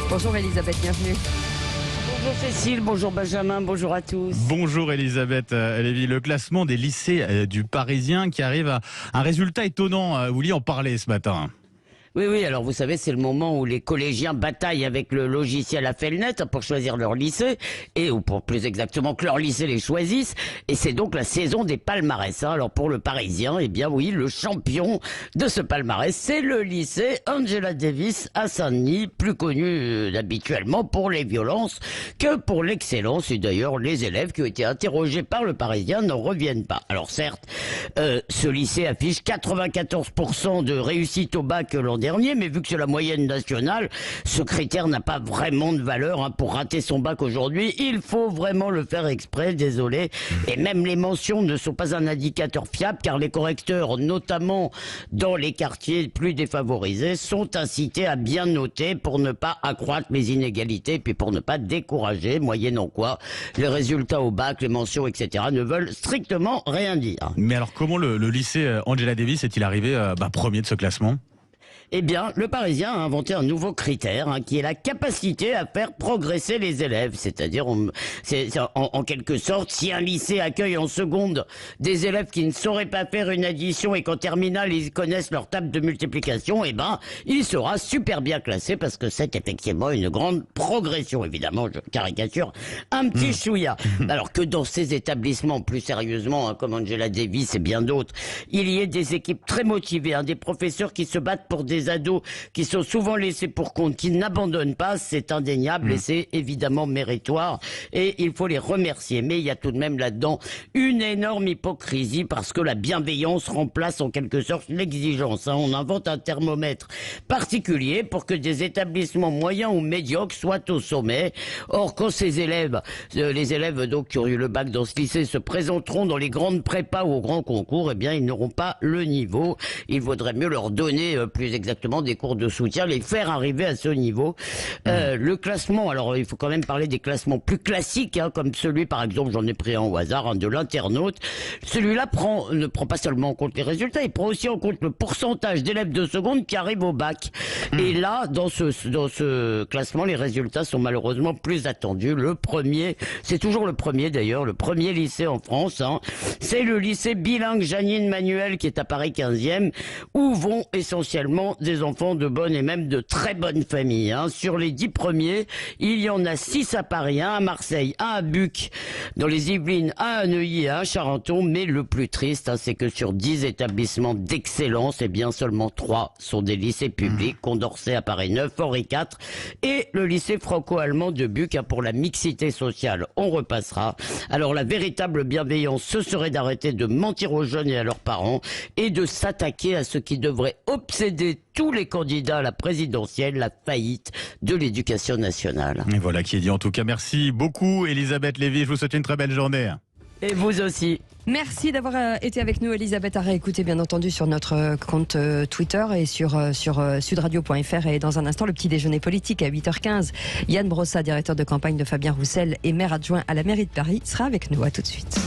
Bonjour Elisabeth, bienvenue. Bonjour Cécile, bonjour Benjamin, bonjour à tous. Bonjour Elisabeth Lévy. Le classement des lycées du Parisien qui arrive à un résultat étonnant. Vous vouliez en parler ce matin. Oui, alors vous savez, c'est le moment où les collégiens bataillent avec le logiciel Affelnet pour choisir leur lycée, ou pour plus exactement que leur lycée les choisisse, et c'est donc la saison des palmarès. Alors pour le Parisien, eh bien oui, le champion de ce palmarès, c'est le lycée Angela Davis à Saint-Denis, plus connu habituellement pour les violences que pour l'excellence, et d'ailleurs les élèves qui ont été interrogés par le Parisien n'en reviennent pas. Alors certes, ce lycée affiche 94% de réussite au bac l'an dernier, mais vu que c'est la moyenne nationale, ce critère n'a pas vraiment de valeur pour rater son bac aujourd'hui. Il faut vraiment le faire exprès, désolé. Et même les mentions ne sont pas un indicateur fiable, car les correcteurs, notamment dans les quartiers plus défavorisés, sont incités à bien noter pour ne pas accroître les inégalités, puis pour ne pas décourager, moyennant quoi les résultats au bac, les mentions, etc. ne veulent strictement rien dire. Mais alors comment le lycée Angela Davis est-il arrivé premier de ce classement ? Eh bien, le Parisien a inventé un nouveau critère qui est la capacité à faire progresser les élèves. C'est-à-dire, en quelque sorte, si un lycée accueille en seconde des élèves qui ne sauraient pas faire une addition et qu'en terminale, ils connaissent leur table de multiplication, eh ben, il sera super bien classé parce que c'est effectivement une grande progression. Évidemment, je caricature un petit chouïa. Alors que dans ces établissements, plus sérieusement, comme Angela Davis et bien d'autres, il y ait des équipes très motivées, des professeurs qui se battent pour des ados qui sont souvent laissés pour compte, qui n'abandonnent pas, c'est indéniable et c'est évidemment méritoire et il faut les remercier. Mais il y a tout de même là-dedans une énorme hypocrisie parce que la bienveillance remplace en quelque sorte l'exigence. On invente un thermomètre particulier pour que des établissements moyens ou médiocres soient au sommet. Or, quand ces élèves, les élèves donc qui ont eu le bac dans ce lycée se présenteront dans les grandes prépas ou aux grands concours, eh bien ils n'auront pas le niveau. Il vaudrait mieux leur donner plus exactement des cours de soutien, les faire arriver à ce niveau. Le classement, alors il faut quand même parler des classements plus classiques, comme celui par exemple, j'en ai pris un au hasard, de l'internaute. Celui-là ne prend pas seulement en compte les résultats, il prend aussi en compte le pourcentage d'élèves de seconde qui arrivent au bac. Et là, dans ce classement, les résultats sont malheureusement plus attendus. Le premier, c'est toujours le premier d'ailleurs, le premier lycée en France, c'est le lycée bilingue Janine Manuel qui est à Paris 15e, où vont essentiellement des enfants de bonnes et même de très bonnes familles. Sur les 10 premiers, il y en a 6 à Paris, 1 à Marseille, 1 à Buc, dans les Yvelines, 1 à Neuilly et 1 à Charenton. Mais le plus triste, c'est que sur 10 établissements d'excellence, eh bien seulement 3 sont des lycées publics. Condorcet à Paris 9, Henri IV et le lycée franco-allemand de Buc pour la mixité sociale. On repassera. Alors la véritable bienveillance, ce serait d'arrêter de mentir aux jeunes et à leurs parents et de s'attaquer à ce qui devrait obséder tous les candidats à la présidentielle, la faillite de l'éducation nationale. Et voilà qui est dit. En tout cas, merci beaucoup Elisabeth Lévy. Je vous souhaite une très belle journée. Et vous aussi. Merci d'avoir été avec nous, Elisabeth. À réécouter, bien entendu, sur notre compte Twitter et sur sudradio.fr. Et dans un instant, le petit déjeuner politique à 8h15. Yann Brossa, directeur de campagne de Fabien Roussel et maire adjoint à la mairie de Paris, sera avec nous. À tout de suite.